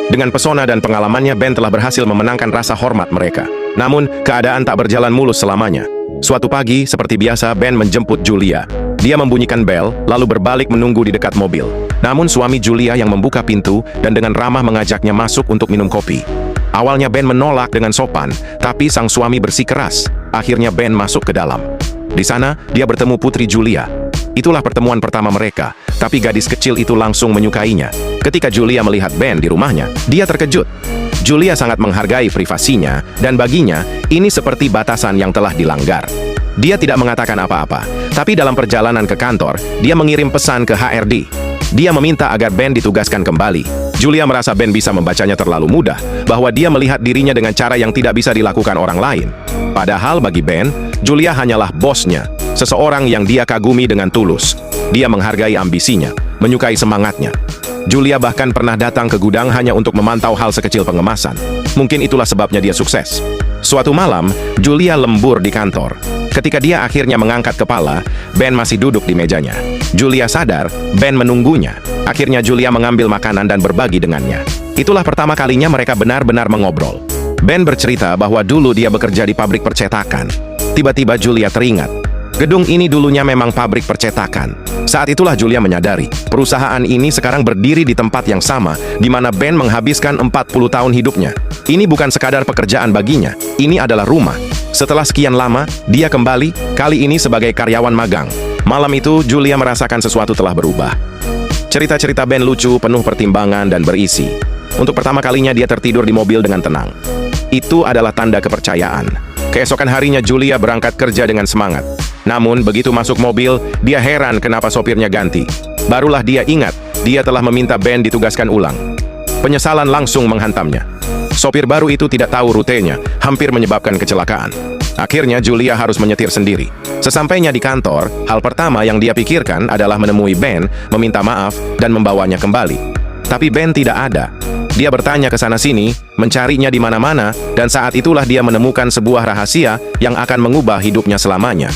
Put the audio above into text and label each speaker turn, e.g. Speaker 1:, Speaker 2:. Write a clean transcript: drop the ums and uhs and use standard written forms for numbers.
Speaker 1: Dengan pesona dan pengalamannya, Ben telah berhasil memenangkan rasa hormat mereka. Namun, keadaan tak berjalan mulus selamanya. Suatu pagi, seperti biasa, Ben menjemput Julia. Dia membunyikan bel, lalu berbalik menunggu di dekat mobil. Namun suami Julia yang membuka pintu dan dengan ramah mengajaknya masuk untuk minum kopi. Awalnya Ben menolak dengan sopan, tapi sang suami bersikeras. Akhirnya Ben masuk ke dalam. Di sana, dia bertemu putri Julia. Itulah pertemuan pertama mereka, tapi gadis kecil itu langsung menyukainya. Ketika Julia melihat Ben di rumahnya, dia terkejut. Julia sangat menghargai privasinya, dan baginya, ini seperti batasan yang telah dilanggar. Dia tidak mengatakan apa-apa, tapi dalam perjalanan ke kantor, dia mengirim pesan ke HRD. Dia meminta agar Ben ditugaskan kembali. Julia merasa Ben bisa membacanya terlalu mudah, bahwa dia melihat dirinya dengan cara yang tidak bisa dilakukan orang lain. Padahal bagi Ben, Julia hanyalah bosnya, seseorang yang dia kagumi dengan tulus. Dia menghargai ambisinya, menyukai semangatnya. Julia bahkan pernah datang ke gudang hanya untuk memantau hal sekecil pengemasan. Mungkin itulah sebabnya dia sukses. Suatu malam, Julia lembur di kantor. Ketika dia akhirnya mengangkat kepala, Ben masih duduk di mejanya. Julia sadar, Ben menunggunya. Akhirnya Julia mengambil makanan dan berbagi dengannya. Itulah pertama kalinya mereka benar-benar mengobrol. Ben bercerita bahwa dulu dia bekerja di pabrik percetakan. Tiba-tiba Julia teringat. Gedung ini dulunya memang pabrik percetakan. Saat itulah Julia menyadari, perusahaan ini sekarang berdiri di tempat yang sama, di mana Ben menghabiskan 40 tahun hidupnya. Ini bukan sekadar pekerjaan baginya, ini adalah rumah. Setelah sekian lama, dia kembali, kali ini sebagai karyawan magang. Malam itu, Julia merasakan sesuatu telah berubah. Cerita-cerita Ben lucu, penuh pertimbangan, dan berisi. Untuk pertama kalinya dia tertidur di mobil dengan tenang. Itu adalah tanda kepercayaan. Keesokan harinya Julia berangkat kerja dengan semangat. Namun, begitu masuk mobil, dia heran kenapa sopirnya ganti. Barulah dia ingat, dia telah meminta Ben ditugaskan ulang. Penyesalan langsung menghantamnya. Sopir baru itu tidak tahu rutenya, hampir menyebabkan kecelakaan. Akhirnya Julia harus menyetir sendiri. Sesampainya di kantor, hal pertama yang dia pikirkan adalah menemui Ben, meminta maaf, dan membawanya kembali. Tapi Ben tidak ada. Dia bertanya ke sana-sini, mencarinya di mana-mana, dan saat itulah dia menemukan sebuah rahasia yang akan mengubah hidupnya selamanya.